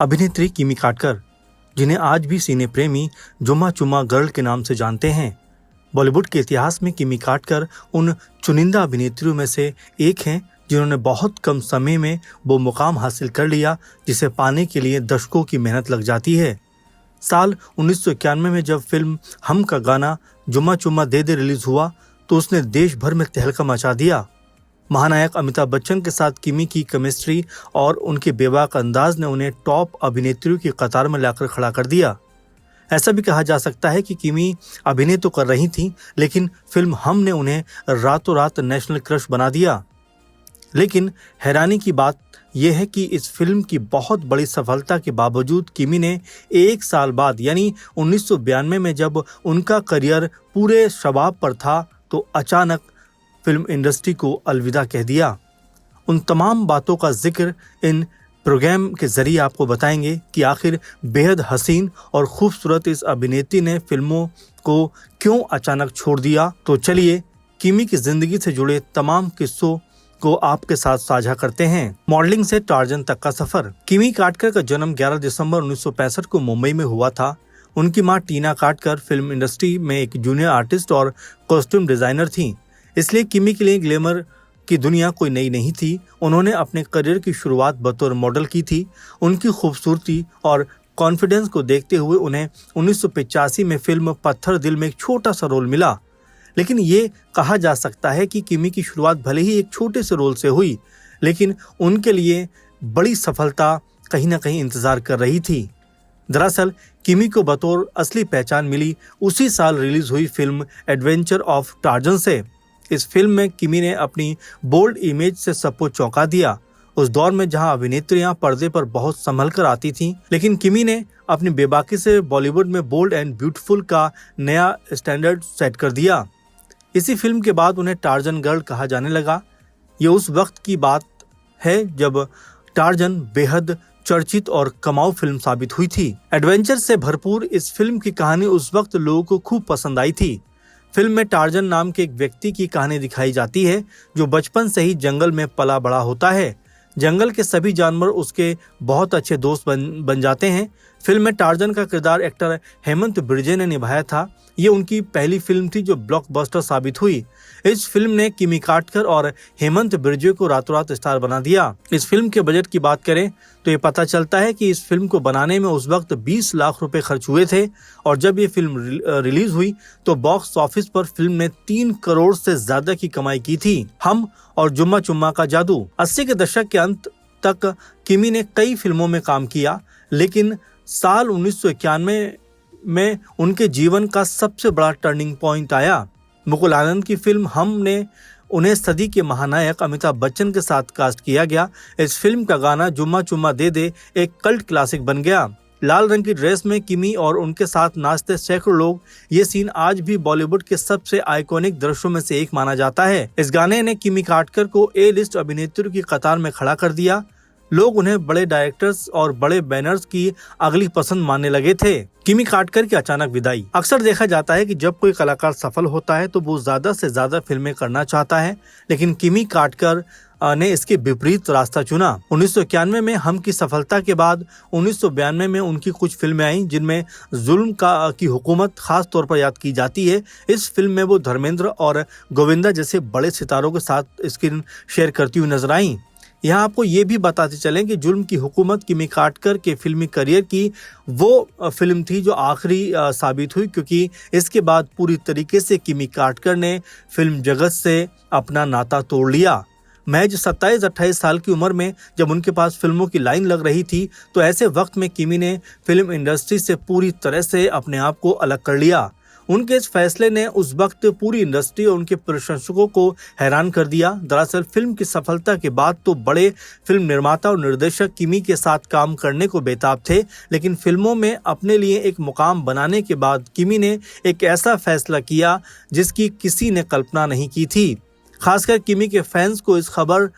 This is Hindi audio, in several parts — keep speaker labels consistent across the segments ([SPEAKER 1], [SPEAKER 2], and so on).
[SPEAKER 1] अभिनेत्री किमी काटकर, जिन्हें आज भी सिने प्रेमी जुम्मा चुम्मा गर्ल के नाम से जानते हैं, बॉलीवुड के इतिहास में किमी काटकर उन चुनिंदा अभिनेत्रियों में से एक हैं जिन्होंने बहुत कम समय में वो मुकाम हासिल कर लिया जिसे पाने के लिए दशकों की मेहनत लग जाती है। साल 1991 में जब फिल्म हम का गाना जुम्मा चुम्मा दे दे रिलीज हुआ तो उसने देश भर में तहलका मचा दिया। महानायक अमिताभ बच्चन के साथ किमी की केमिस्ट्री और उनके बेबाक अंदाज ने उन्हें टॉप अभिनेत्रियों की कतार में लाकर खड़ा कर दिया। ऐसा भी कहा जा सकता है कि किमी अभिनय तो कर रही थीं, लेकिन फिल्म हम ने उन्हें रातों रात नेशनल क्रश बना दिया। लेकिन हैरानी की बात यह है कि इस फिल्म की बहुत बड़ी सफलता के बावजूद किमी ने एक साल बाद यानी 1992 में जब उनका करियर पूरे शबाब पर था तो अचानक फिल्म इंडस्ट्री को अलविदा कह दिया। उन तमाम बातों का जिक्र इन प्रोग्राम के जरिए आपको बताएंगे कि आखिर बेहद हसीन और खूबसूरत इस अभिनेत्री ने फिल्मों को क्यों अचानक छोड़ दिया। तो चलिए किमी की जिंदगी से जुड़े तमाम किस्सों को आपके साथ साझा करते हैं। मॉडलिंग से टार्जन तक का सफर। किमी काटकर का जन्म 11 दिसंबर 1965 को मुंबई में हुआ था। उनकी मां टीना काटकर फिल्म इंडस्ट्री में एक जूनियर आर्टिस्ट और कॉस्ट्यूम डिजाइनर थी, इसलिए किमी के लिए ग्लैमर की दुनिया कोई नई नहीं थी। उन्होंने अपने करियर की शुरुआत बतौर मॉडल की थी। उनकी खूबसूरती और कॉन्फिडेंस को देखते हुए उन्हें 1985 में फिल्म पत्थर दिल में एक छोटा सा रोल मिला। लेकिन ये कहा जा सकता है कि किमी की शुरुआत भले ही एक छोटे से रोल से हुई, लेकिन उनके लिए बड़ी सफलता कहीं ना कहीं इंतजार कर रही थी। दरअसल किमी को बतौर असली पहचान मिली उसी साल रिलीज हुई फिल्म एडवेंचर ऑफ टार्जन से। इस फिल्म में किमी ने अपनी बोल्ड इमेज से सबको चौंका दिया। उस दौर में जहां अभिनेत्रियां पर्दे पर बहुत संभल कर आती थीं, लेकिन किमी ने अपनी बेबाकी से बॉलीवुड में बोल्ड एंड ब्यूटीफुल का नया स्टैंडर्ड सेट कर दिया। इसी फिल्म के बाद उन्हें टार्जन गर्ल कहा जाने लगा। ये उस वक्त की बात है जब टार्जन बेहद चर्चित और कमाऊ फिल्म साबित हुई थी। एडवेंचर से भरपूर इस फिल्म की कहानी उस वक्त लोगों को खूब पसंद आई थी। फिल्म में टार्जन नाम के एक व्यक्ति की कहानी दिखाई जाती है जो बचपन से ही जंगल में पला बड़ा होता है। जंगल के सभी जानवर उसके बहुत अच्छे दोस्त बन जाते हैं। फिल्म में टार्जन का किरदार एक्टर हेमंत बिर्जे ने निभाया था। ये उनकी पहली फिल्म थी जो ब्लॉकबस्टर साबित हुई। इस फिल्म ने किमी काटकर और हेमंत बिर्जे को रातों रात स्टार बना दिया। इस फिल्म के बजट की बात करें तो ये पता चलता है कि इस फिल्म को बनाने में उस वक्त 20 लाख रुपए खर्च हुए थे और जब ये फिल्म रिलीज हुई तो बॉक्स ऑफिस पर फिल्म ने 3 करोड़ से ज्यादा की कमाई की थी। हम और जुम्मा चुम्मा का जादू। 80 के दशक के अंत तक किमी ने कई फिल्मों में काम किया, लेकिन साल 1991 में उनके जीवन का सबसे बड़ा टर्निंग पॉइंट आया। मुकुल आनंद की फिल्म हम ने उन्हें सदी के महानायक अमिताभ बच्चन के साथ कास्ट किया गया। इस फिल्म का गाना जुम्मा चुम्मा दे दे एक कल्ट क्लासिक बन गया। लाल रंग की ड्रेस में किमी और उनके साथ नाचते सैकड़ों लोग, ये सीन आज भी बॉलीवुड के सबसे आइकॉनिक दृश्यों में से एक माना जाता है। इस गाने ने किमी काटकर को ए लिस्ट अभिनेत्रियों की कतार में खड़ा कर दिया। लोग उन्हें बड़े डायरेक्टर्स और बड़े बैनर्स की अगली पसंद मानने लगे थे। किमी काटकर की अचानक विदाई। अक्सर देखा जाता है कि जब कोई कलाकार सफल होता है तो वो ज्यादा से ज्यादा फिल्में करना चाहता है, लेकिन किमी काटकर ने इसके विपरीत रास्ता चुना। 1991 में हम की सफलता के बाद 1992 में उनकी कुछ फिल्में आईं जिनमें जुल्म की हुकूमत खास तौर पर याद की जाती है। इस फिल्म में वो धर्मेंद्र और गोविंदा जैसे बड़े सितारों के साथ स्क्रीन शेयर करती हुई नजर आईं। यहाँ आपको ये भी बताते चलें कि जुल्म की हुकूमत किमी काटकर के फिल्मी करियर की वो फिल्म थी जो आखिरी साबित हुई, क्योंकि इसके बाद पूरी तरीके से किमी काटकर ने फिल्म जगत से अपना नाता तोड़ लिया। महज 27-28 साल की उम्र में जब उनके पास फिल्मों की लाइन लग रही थी तो ऐसे वक्त में किमी ने फिल्म इंडस्ट्री से पूरी तरह से अपने आप को अलग कर लिया। उनके इस फैसले ने उस वक्त पूरी इंडस्ट्री और उनके प्रशंसकों को हैरान कर दिया। दरअसल फिल्म की सफलता के बाद तो बड़े फिल्म निर्माता और निर्देशक किमी के साथ काम करने को बेताब थे, लेकिन फिल्मों में अपने लिए एक मुकाम बनाने के बाद किमी ने एक ऐसा फैसला किया जिसकी किसी ने कल्पना नहीं की थी। खासकर किमी के फैंस को इस खबर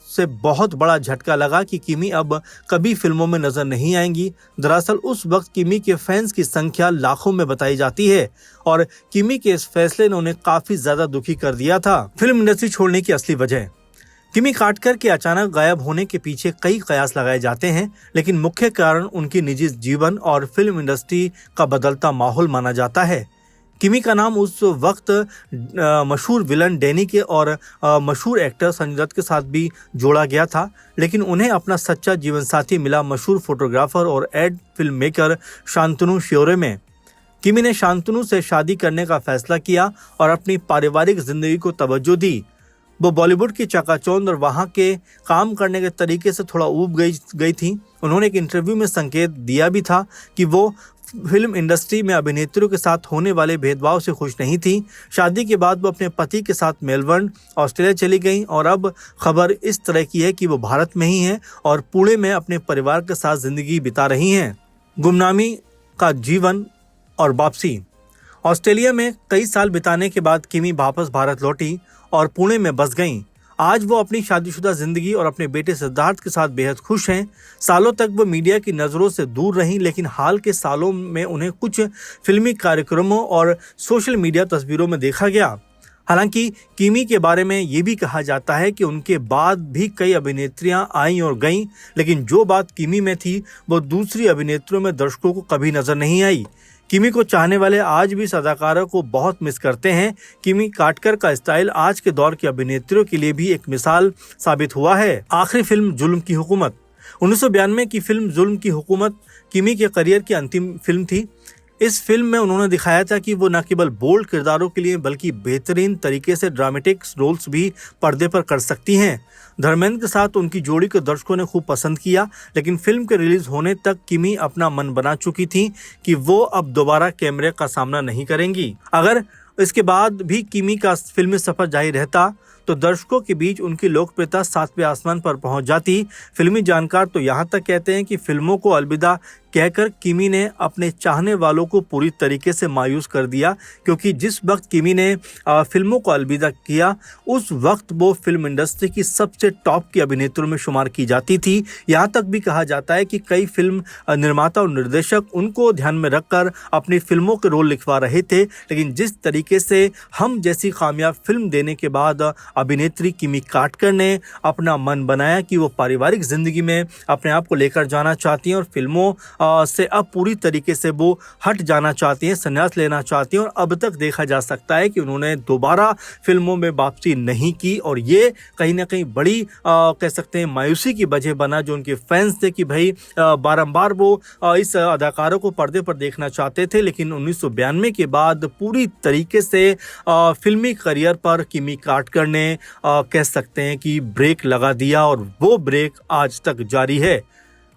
[SPEAKER 1] से बहुत बड़ा झटका लगा कि किमी अब कभी फिल्मों में नजर नहीं आएंगी। दरअसल उस वक्त किमी के फैंस की संख्या लाखों में बताई जाती है और किमी के इस फैसले ने उन्हें काफी ज्यादा दुखी कर दिया था। फिल्म इंडस्ट्री छोड़ने की असली वजह। किमी काटकर के अचानक गायब होने के पीछे कई कयास लगाए जाते हैं, लेकिन मुख्य कारण उनकी निजी जीवन और फिल्म इंडस्ट्री का बदलता माहौल माना जाता है। किमी का नाम उस वक्त मशहूर विलन डैनी के और मशहूर एक्टर संजय दत्त के साथ भी जोड़ा गया था, लेकिन उन्हें अपना सच्चा जीवनसाथी मिला मशहूर फोटोग्राफर और एड फिल्म मेकर शांतनु शियोरे में। किमी ने शांतनु से शादी करने का फैसला किया और अपनी पारिवारिक जिंदगी को तवज्जो दी। वो बॉलीवुड की चकाचौंध और वहाँ के काम करने के तरीके से थोड़ा ऊब गई थी। उन्होंने एक इंटरव्यू में संकेत दिया भी था कि वो फिल्म इंडस्ट्री में अभिनेत्रियों के साथ होने वाले भेदभाव से खुश नहीं थी। शादी के बाद वो अपने पति के साथ मेलबर्न, ऑस्ट्रेलिया चली गईं और अब खबर इस तरह की है कि वो भारत में ही हैं और पुणे में अपने परिवार के साथ जिंदगी बिता रही हैं। गुमनामी का जीवन और वापसी। ऑस्ट्रेलिया में कई साल बिताने के बाद किमी वापस भारत लौटी और पुणे में बस गईं। आज वो अपनी शादीशुदा जिंदगी और अपने बेटे सिद्धार्थ के साथ बेहद खुश हैं। सालों तक वो मीडिया की नज़रों से दूर रहीं, लेकिन हाल के सालों में उन्हें कुछ फिल्मी कार्यक्रमों और सोशल मीडिया तस्वीरों में देखा गया। हालांकि किमी के बारे में ये भी कहा जाता है कि उनके बाद भी कई अभिनेत्रियां आईं और गईं, लेकिन जो बात किमी में थी वो दूसरी अभिनेत्रियों में दर्शकों को कभी नजर नहीं आई। किमी को चाहने वाले आज भी इस अदाकारा को बहुत मिस करते हैं। किमी काटकर का स्टाइल आज के दौर की अभिनेत्रियों के लिए भी एक मिसाल साबित हुआ है। आखिरी फिल्म जुल्म की हुकूमत। 1992 की फिल्म जुल्म की हुकूमत किमी के करियर की अंतिम फिल्म थी। इस फिल्म में उन्होंने दिखाया था कि वो न केवल बोल्ड किरदारों के लिए बल्कि बेहतरीन तरीके से ड्रामेटिक रोल्स भी पर्दे पर कर सकती हैं। धर्मेंद्र के साथ उनकी जोड़ी को दर्शकों ने खूब पसंद किया, लेकिन फिल्म के रिलीज होने तक किमी अपना मन बना चुकी थी कि वो अब दोबारा कैमरे का सामना नहीं करेंगी। अगर इसके बाद भी किमी का फिल्मी सफर जारी रहता तो दर्शकों के बीच उनकी लोकप्रियता सातवें आसमान पर पहुंच जाती। फिल्मी जानकार तो यहाँ तक कहते हैं कि फिल्मों को अलविदा कहकर किमी ने अपने चाहने वालों को पूरी तरीके से मायूस कर दिया, क्योंकि जिस वक्त किमी ने फिल्मों को अलविदा किया उस वक्त वो फिल्म इंडस्ट्री की सबसे टॉप की अभिनेत्रियों में शुमार की जाती थी। यहाँ तक भी कहा जाता है कि कई फिल्म निर्माता और निर्देशक उनको ध्यान में रखकर अपनी फिल्मों के रोल लिखवा रहे थे, लेकिन जिस तरीके से हम जैसी कामयाब फिल्म देने के बाद अभिनेत्री किमी काटकर ने अपना मन बनाया कि वो पारिवारिक जिंदगी में अपने आप को लेकर जाना चाहती हैं और फिल्मों से अब पूरी तरीके से वो हट जाना चाहती हैं, संन्यास लेना चाहती हैं, और अब तक देखा जा सकता है कि उन्होंने दोबारा फिल्मों में वापसी नहीं की और ये कहीं ना कहीं बड़ी कह सकते हैं मायूसी की वजह बना जो उनके फैंस थे कि भाई बारंबार वो इस अदाकारों को पर्दे पर देखना चाहते थे। लेकिन 1992 के बाद पूरी तरीके से फिल्मी करियर पर किमी काटकर ने कह सकते हैं कि ब्रेक लगा दिया और वो ब्रेक आज तक जारी है।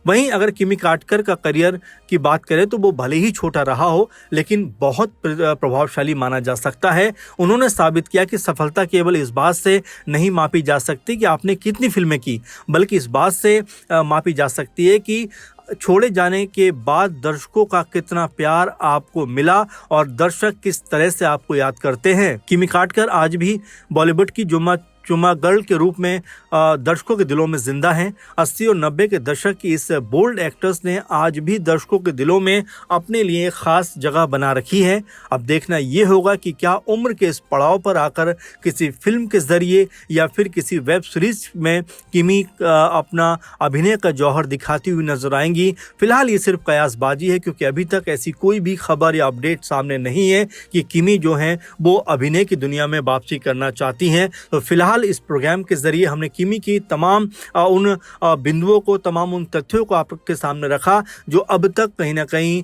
[SPEAKER 1] वहीं अगर किमी काटकर का करियर की बात करें तो वो भले ही छोटा रहा हो लेकिन बहुत प्रभावशाली माना जा सकता है। उन्होंने साबित किया कि सफलता केवल इस बात से नहीं मापी जा सकती कि आपने कितनी फिल्में की, बल्कि इस बात से मापी जा सकती है कि छोड़े जाने के बाद दर्शकों का कितना प्यार आपको मिला और दर्शक किस तरह से आपको याद करते हैं। किमी काटकर आज भी बॉलीवुड की जुम्मा गर्ल के रूप में दर्शकों के दिलों में जिंदा हैं। 80 और 90 के दशक की इस बोल्ड एक्ट्रेस ने आज भी दर्शकों के दिलों में अपने लिए खास जगह बना रखी है। अब देखना ये होगा कि क्या उम्र के इस पड़ाव पर आकर किसी फिल्म के जरिए या फिर किसी वेब सीरीज में किमी अपना अभिनय का जौहर दिखाती हुई नजर आएंगी। फिलहाल ये सिर्फ कयासबाजी है, क्योंकि अभी तक ऐसी कोई भी खबर या अपडेट सामने नहीं है कि किमी जो हैं वो अभिनय की दुनिया में वापसी करना चाहती हैं। तो फिलहाल इस प्रोग्राम के जरिए हमने किमी की तमाम उन बिंदुओं को, तमाम उन तथ्यों को आपके सामने रखा जो अब तक कहीं ना कहीं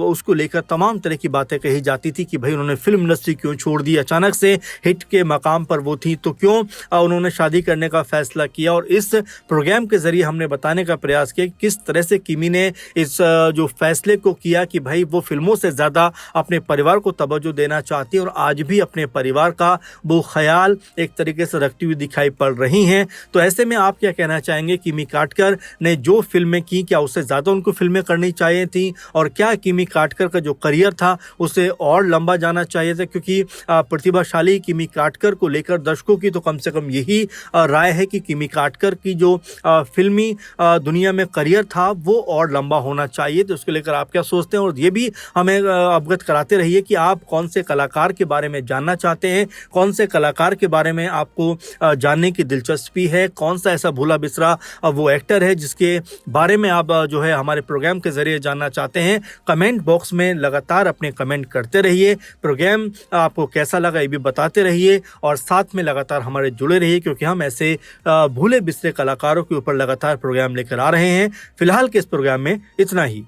[SPEAKER 1] उसको लेकर तमाम तरह की बातें कही जाती थी कि भाई उन्होंने फिल्म इंडस्ट्री क्यों छोड़ दी, अचानक से हिट के मकाम पर वो थी तो क्यों उन्होंने शादी करने का फैसला किया। और इस प्रोग्राम के जरिए हमने बताने का प्रयास किया किस तरह से किमी ने इस जो फैसले को किया कि भाई वो फिल्मों से ज़्यादा अपने परिवार को तवज्जो देना चाहती है और आज भी अपने परिवार का वो ख्याल एक तरीके से रखती हुई दिखाई पड़ रही हैं। तो ऐसे में आप क्या कहना चाहेंगे, किमी काटकर ने जो फिल्में की क्या उससे ज़्यादा उनको फिल्में करनी चाहिए थी, और क्या किमी काटकर का जो करियर था उसे और लंबा जाना चाहिए था? क्योंकि प्रतिभाशाली किमी काटकर को लेकर दर्शकों की तो कम से कम यही राय है कि किमी काटकर की जो फिल्मी दुनिया में करियर था वो और लंबा होना चाहिए। तो उसको लेकर आप क्या सोचते हैं, और ये भी हमें अवगत कराते रहिए कि आप कौन से कलाकार के बारे में जानना चाहते हैं, कौन से कलाकार के बारे में आपको आपको जानने की दिलचस्पी है, कौन सा ऐसा भूला बिसरा वो एक्टर है जिसके बारे में आप जो है हमारे प्रोग्राम के जरिए जानना चाहते हैं, कमेंट बॉक्स में लगातार अपने कमेंट करते रहिए। प्रोग्राम आपको कैसा लगा ये भी बताते रहिए और साथ में लगातार हमारे जुड़े रहिए, क्योंकि हम ऐसे भूले बिसरे कलाकारों के ऊपर लगातार प्रोग्राम लेकर आ रहे हैं। फिलहाल के इस प्रोग्राम में इतना ही।